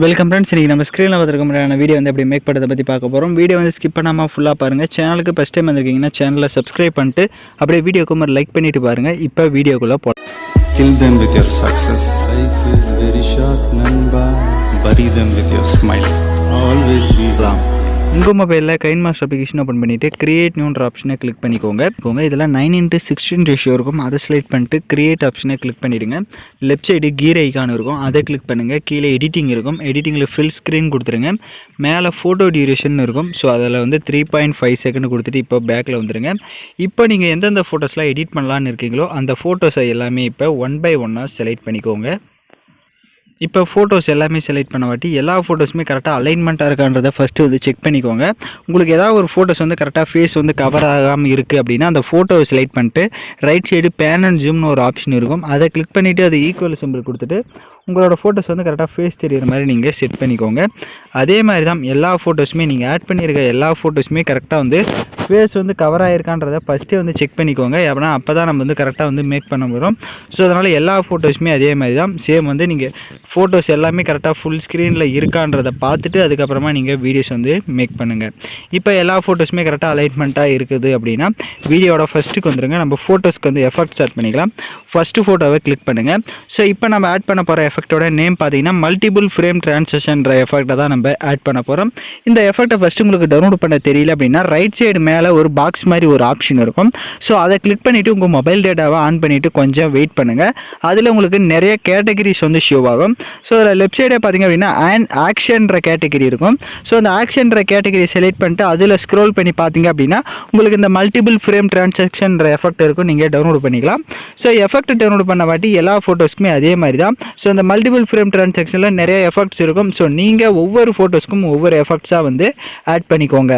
Welcome friends, இன்றைக்கி நம்ம ஸ்க்ரீனில் பார்த்துருக்க மாதிரியான வீடியோ வந்து எப்படி மேக் பண்ணுறதை பற்றி பார்க்க போகிறோம். வீடியோ வந்து ஸ்கிப் பண்ணாமல் ஃபுல்லாக பாருங்கள். சேனலுக்கு ஃபஸ்ட் டைம் வந்திருக்கீங்கன்னா சேனலை சப்ஸ்கிரைப் பண்ணிட்டு அப்படியே வீடியோக்கு ஒரு லைக் பண்ணிவிட்டு பாருங்கள். இப்போ வீடியோக்குள்ளே போகலாம். Kill them with your success. Life is very short, Namba. Bury them with your smile. Always be calm. உங்கள் மொபைலில் கைன்மாஸ்டர் அப்ளிகேஷன் ஓப்பன் பண்ணிவிட்டு கிரியேட் நியூன்ற ஆப்ஷனை கிளிக் பண்ணிக்கோங்க. இதில் 9:16 ரேஷியோ இருக்கும். அதை செலக்ட் பண்ணிட்டு கிரியேட் ஆப்ஷனை கிளிக் பண்ணிவிடுங்க. லெஃப்ட் சைடு கீர் ஐக்கான் இருக்கும், அதை கிளிக் பண்ணுங்கள். கீழே எடிட்டிங் இருக்கும், எடிட்டிங்கில் ஃபில் ஸ்க்ரீன் கொடுத்துருங்க. மேலே ஃபோட்டோ டியூரேஷன் இருக்கும். ஸோ அதில் வந்து 3.5 செகண்ட் கொடுத்துட்டு இப்போ பேக்கில் வந்துடுங்க. இப்போ நீங்கள் எந்தெந்த ஃபோட்டோஸ்லாம் எடிட் பண்ணலான்னு இருக்கீங்களோ அந்த ஃபோட்டோஸை எல்லாமே இப்போ 1 by 1 செலக்ட் பண்ணிக்கோங்க. இப்போ ஃபோட்டோஸ் எல்லாமே செலக்ட் பண்ண வாட்டி எல்லா ஃபோட்டோஸுமே கரெக்டாக அலைன்மெண்ட்டாக இருக்கான்றதை ஃபஸ்ட்டு வந்து செக் பண்ணிக்கோங்க. உங்களுக்கு ஏதாவது ஒரு ஃபோட்டோஸ் வந்து கரெக்டாக ஃபேஸ் வந்து கவர் ஆகாமல் இருக்குது அப்படின்னா அந்த ஃபோட்டோவை செலக்ட் பண்ணிட்டு ரைட் சைடு பேன் அண்ட் ஜூம்னு ஒரு ஆப்ஷன் இருக்கும். அதை கிளிக் பண்ணிவிட்டு அது ஈக்குவல் சிம்பிள் கொடுத்துட்டு உங்களோட ஃபோட்டோஸ் வந்து கரெக்டாக ஃபேஸ் தெரிகிற மாதிரி நீங்கள் செட் பண்ணிக்கோங்க. அதே மாதிரி தான் எல்லா ஃபோட்டோஸுமே நீங்கள் ஆட் பண்ணியிருக்க எல்லா ஃபோட்டோஸுமே கரெக்டாக வந்து ஃபேஸ் வந்து கவர் ஆகிருக்கான்றதை ஃபஸ்ட்டே வந்து செக் பண்ணிக்கோங்க. அப்படின்னா அப்போ தான் நம்ம வந்து கரெக்டாக வந்து மேக் பண்ண போகிறோம். ஸோ அதனால் எல்லா ஃபோட்டோஸுமே அதே மாதிரி தான் சேம் வந்து நீங்கள் ஃபோட்டோஸ் எல்லாமே கரெக்டாக ஃபுல் ஸ்க்ரீனில் இருக்கான்றதை பார்த்துட்டு அதுக்கப்புறமா நீங்கள் வீடியோஸ் வந்து மேக் பண்ணுங்கள். இப்போ எல்லா ஃபோட்டோஸுமே கரெக்டாக அலைன்மெண்ட்டாக இருக்குது அப்படின்னா வீடியோட ஃபஸ்ட்டுக்கு வந்துடுங்க. நம்ம ஃபோட்டோஸ்க்கு வந்து எஃபெக்ட்ஸ் ஆட் பண்ணிக்கலாம். ஃபஸ்ட்டு ஃபோட்டோவை கிளிக் பண்ணுங்கள். ஸோ இப்போ நம்ம ஆட் பண்ண போகிற எஃபெக்டோட நேம் பார்த்தீங்கன்னா மல்டிபிள் ஃப்ரேம் ட்ரான்சிஷன்ற எஃபெக்டை தான் நம்ம ஆட் பண்ண போகிறோம். இந்த எஃபெக்டை ஃபஸ்ட்டு உங்களுக்கு டவுன்லோட் பண்ண தெரியல அப்படின்னா ரைட் சைடு மேலே ஒரு பாக்ஸ் மாதிரி ஒரு ஆப்ஷன் இருக்கும். ஸோ அதை கிளிக் பண்ணிவிட்டு உங்கள் மொபைல் டேட்டாவை ஆன் பண்ணிவிட்டு கொஞ்சம் வெயிட் பண்ணுங்கள். அதில் உங்களுக்கு நிறைய கேட்டகரிஸ் வந்து ஷோ ஆகும். ஸோ அதில் லெஃப்ட் சைடே பார்த்தீங்க அப்படின்னா ஆக்ஷன்ற கேட்டகரி இருக்கும். ஸோ அந்த ஆக்ஷன்ற கேட்டகரி செலக்ட் பண்ணிட்டு அதில் ஸ்க்ரோல் பண்ணி பார்த்தீங்க அப்படின்னா உங்களுக்கு இந்த மல்டிபிள் ஃப்ரேம் ட்ரான்சாக்ஷன்ற எஃபெக்ட் இருக்கும். நீங்கள் டவுன்லோட் பண்ணிக்கலாம். ஸோ எஃபெக்ட் டவுன்லோட் பண்ண வாட்டி எல்லா ஃபோட்டோஸ்க்குமே அதே மாதிரி தான். ஸோ இந்த மல்டிபிள் ஃப்ரேம் ட்ரான்சாக்ஷனில் நிறைய எஃபெக்ட்ஸ் இருக்கும். ஸோ நீங்கள் ஒவ்வொரு ஃபோட்டோஸ்க்கும் ஒவ்வொரு எஃபெக்ட்ஸாக வந்து ஆட் பண்ணிக்கோங்க.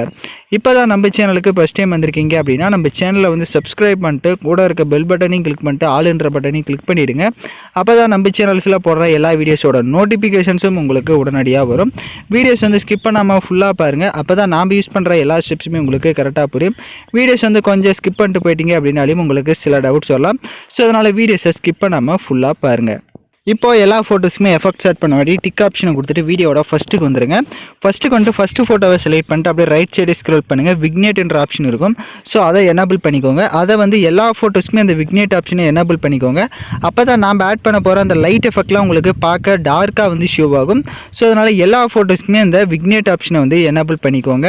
இப்போ தான் நம்ம சேனலுக்கு ஃபஸ்ட் டைம் வந்திருக்கீங்க அப்படின்னா நம்ம சேனலை வந்து சப்ஸ்கிரைப் பண்ணிட்டு கூட இருக்க பெல் பட்டனையும் கிளிக் பண்ணிட்டு ஆல்ன்ற பட்டனையும் கிளிக் பண்ணிவிடுங்க. அப்போ தான் நம்ம சேனல்ஸில் போடுற எல்லா வீடியோஸோட நோட்டிஃபிகேஷன்ஸும் உங்களுக்கு உடனடியாக வரும். வீடியோஸ் வந்து ஸ்கிப் பண்ணாமல் ஃபுல்லாக பாருங்கள். அப்போ தான் நாம் யூஸ் பண்ணுற எல்லா ஸ்டெப்ஸுமே உங்களுக்கு கரெக்டாக புரியும். வீடியோஸ் வந்து கொஞ்சம் ஸ்கிப் பண்ணிட்டு போயிட்டீங்க அப்படின்னாலும் உங்களுக்கு சில டவுட்ஸ் வரலாம். ஸோ அதனால் வீடியோஸை ஸ்கிப் பண்ணாமல் ஃபுல்லாக பாருங்கள். இப்போ எல்லா ஃபோட்டோஸுமே எஃபெக்ட்ஸ் ஆட் பண்ண வாட்டி டிக் ஆப்ஷனை கொடுத்துட்டு வீடியோட ஃபஸ்ட்டுக்கு வந்துடுங்க. ஃபஸ்ட்டுக்கு வந்துட்டு ஃபஸ்ட்டு ஃபோட்டோவை செலக்ட் பண்ணிட்டு அப்படியே ரைட் சைடு ஸ்க்ரோல் பண்ணுங்கள். விக்னேட்ன்ற ஆப்ஷன் இருக்கும். ஸோ அதை எனேபிள் பண்ணிக்கோங்க. அதை வந்து எல்லா ஃபோட்டோஸுமே அந்த விக்னேட் ஆப்ஷனை எனேபிள் பண்ணிக்கோங்க. அப்போ தான் நாம் ஆட் பண்ண போகிற அந்த லைட் எஃபெக்ட்லாம் உங்களுக்கு பார்க்க டார்க்காக வந்து ஷோ ஆகும். ஸோ அதனால் எல்லா ஃபோட்டோஸுமே அந்த விக்னேட் ஆப்ஷனை வந்து எனேபிள் பண்ணிக்கோங்க.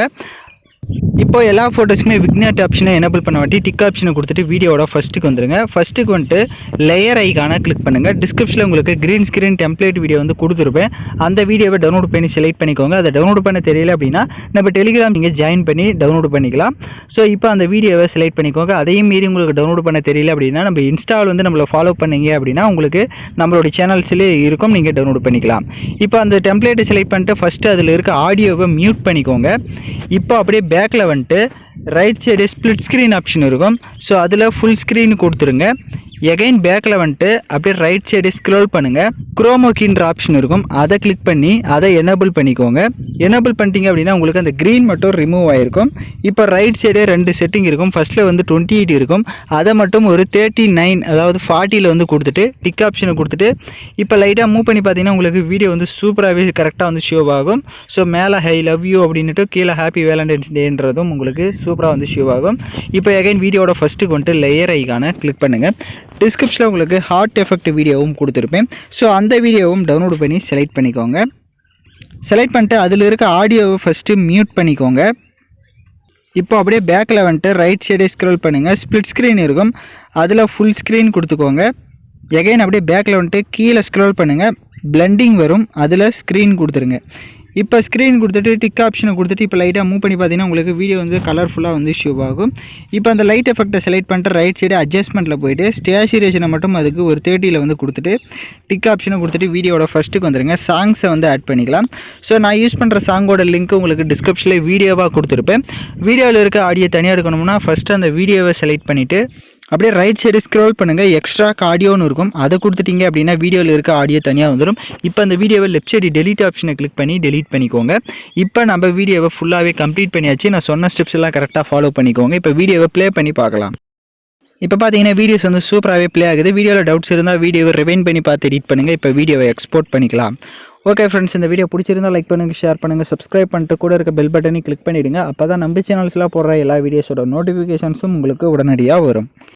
இப்போ எல்லா ஃபோட்டோஸுமே விக்னேட் ஆப்ஷனை எனேபிள் பண்ண வாட்டி டிக் ஆப்ஷனை கொடுத்துட்டு வீடியோட ஃபஸ்ட்டுக்கு வந்துடுங்க. ஃபஸ்ட்டுக்கு வந்துட்டு லேயர் ஐக்கான கிளிக் பண்ணுங்கள். டிஸ்கிரிப்ஷனில் உங்களுக்கு க்ரீன் ஸ்க்ரீன் டெம்ப்ளேட் வீடியோ வந்து கொடுத்துருப்பேன். அந்த வீடியோவை டவுன்லோட் பண்ணி செலக்ட் பண்ணிக்கோங்க. அதை டவுன்லோட் பண்ண தெரியல அப்படின்னா நம்ம டெலிகிராம் நீங்கள் ஜாயின் பண்ணி டவுன்லோட் பண்ணிக்கலாம். ஸோ இப்போ அந்த வீடியோவை செலக்ட் பண்ணிக்கோங்க. அதையும் மீறி உங்களுக்கு டவுன்லோட் பண்ண தெரியல அப்படின்னா நம்ம இன்ஸ்டாவில் வந்து நம்மளை ஃபாலோ பண்ணீங்க அப்படின்னா உங்களுக்கு நம்மளுடைய சேனல்ஸ்லேயே இருக்கும், நீங்கள் டவுன்லோட் பண்ணிக்கலாம். இப்போ அந்த டெம்ப்ளேட்டை செலக்ட் பண்ணிட்டு ஃபஸ்ட்டு அதில் இருக்க ஆடியோவை மியூட் பண்ணிக்கோங்க. இப்போ அப்படியே பேக்கில் வந்துட்டு right side split screen option இருக்கும். ஸோ அதில் ஃபுல் ஸ்க்ரீன் கொடுத்துருங்க. எகைன் பேக்கில் வந்துட்டு அப்படியே ரைட் சைடு ஸ்க்ரோல் பண்ணுங்கள். குரோமோக்கின்ற ஆப்ஷன் இருக்கும். அதை கிளிக் பண்ணி அதை எனேபிள் பண்ணிக்கோங்க. எனேபிள் பண்ணிட்டீங்க அப்படின்னா உங்களுக்கு அந்த க்ரீன் மட்டும் ரிமூவ் ஆகிருக்கும். இப்போ ரைட் சைடு 2 செட்டிங் இருக்கும். ஃபஸ்ட்டில் வந்து 28 இருக்கும். அதை மட்டும் ஒரு 39 அதாவது 40 வந்து கொடுத்துட்டு டிக் ஆப்ஷனை கொடுத்துட்டு இப்போ லைட்டாக மூவ் பண்ணி பார்த்தீங்கன்னா உங்களுக்கு வீடியோ வந்து சூப்பராகவே கரெக்டாக வந்து ஷோ ஆகும். ஸோ மேலே ஐ லவ் யூ அப்படின்ட்டு கீழே ஹாப்பி வேலண்டைன்ஸ் டேன்றதும் உங்களுக்கு சூப்பராக வந்து ஷோ ஆகும். இப்போ எகைன் வீடியோட ஃபஸ்ட்டுக்கு வந்துட்டு லேயர் ஐக்கான கிளிக் பண்ணுங்கள். டிஸ்கிரிப்ஷனில் உங்களுக்கு ஹார்ட் எஃபெக்ட் வீடியோவும் கொடுத்துருப்பேன். ஸோ அந்த வீடியோவும் டவுன்லோட் பண்ணி செலக்ட் பண்ணிக்கோங்க. செலக்ட் பண்ணிட்டு அதில் இருக்க ஆடியோவை ஃபஸ்ட்டு மியூட் பண்ணிக்கோங்க. இப்போ அப்படியே பேக்கில் வந்துட்டு ரைட் சைடே ஸ்க்ரோல் பண்ணுங்கள். ஸ்ப்ளிட் ஸ்க்ரீன் இருக்கும். அதில் ஃபுல் ஸ்க்ரீன் கொடுத்துக்கோங்க. எகைன் அப்படியே பேக்கில் வந்துட்டு கீழே ஸ்க்ரோல் பண்ணுங்கள். பிளண்டிங் வரும். அதில் ஸ்க்ரீன் கொடுத்துருங்க. இப்போ ஸ்க்ரீன் கொடுத்துட்டு டிக் ஆப்ஷனை கொடுத்துட்டு இப்போ லைட்டாக மூவ் பண்ணி பார்த்தீங்கன்னா உங்களுக்கு வீடியோ வந்து கலர்ஃபுல்லாக வந்து ஷோ ஆகும். இப்போ அந்த லைட் எஃபெக்ட்டை செலக்ட் பண்ணிட்டு ரைட் சைடு அட்ஜஸ்ட்மெண்ட்டில் போய்ட்டு ஸ்டேச்சுரேஷனை மட்டும் அதுக்கு ஒரு 30 வந்து கொடுத்துட்டு டிக் ஆப்ஷனை கொடுத்துட்டு வீடியோட ஃபஸ்ட்டுக்கு வந்துடுங்க. சாங்ஸை வந்து ஆட் பண்ணிக்கலாம். ஸோ நான் யூஸ் பண்ணுற சாங்கோட லிங்க் உங்களுக்கு டிஸ்கிரிப்ஷனில் வீடியோவாக கொடுத்துருப்பேன். வீடியோவில் இருக்க ஆடியோ தனியாக எடுக்கணும்னா ஃபஸ்ட்டு அந்த வீடியோவை செலக்ட் பண்ணிவிட்டு அப்படியே ரைட் சைடு ஸ்க்ரோல் பண்ணுங்கள். எக்ஸ்ட்ரா ஆடியோன்னு இருக்கும். அதை கொடுத்துட்டீங்க அப்படின்னா வீடியோவில் இருக்க ஆடியோ தனியாக வந்துடும். இப்போ அந்த வீடியோவை லெஃப்ட் சைடு டெலீட் ஆப்ஷனை கிளிக் பண்ணி டெலீட் பண்ணிக்கோங்க. இப்போ நம்ம வீடியோவை ஃபுல்லாகவே கம்ப்ளீட் பண்ணியாச்சு. நான் சொன்ன ஸ்டெப்ஸ் எல்லாம் கரெக்டாக ஃபாலோ பண்ணிக்கோங்க. இப்போ வீடியோவை ப்ளே பண்ணி பார்க்கலாம். இப்போ பார்த்தீங்கன்னா வீடியோஸ் வந்து சூப்பராகவே ப்ளே ஆகுது. வீடியோவில் டவுட்ஸ் இருந்தால் வீடியோவை ரிவைண்ட் பண்ணி பார்த்து எடிட் பண்ணுங்கள். இப்போ வீடியோவை எக்ஸ்போர்ட் பண்ணிக்கலாம். ஓகே ஃப்ரெண்ட்ஸ், இந்த வீடியோ பிடிச்சிருந்தால் லைக் பண்ணுங்கள், ஷேர் பண்ணுங்கள், சப்ஸ்கிரைப் பண்ணிட்டு கூட இருக்க பெல் பட்டனை கிளிக் பண்ணிவிடுங்க. அப்போ தான் நம்ம சேனல்ஸ்லாம் போடுற எல்லா வீடியோஸோட நோட்டிஃபிகேஷன்ஸும் உங்களுக்கு உடனடியாக வரும்.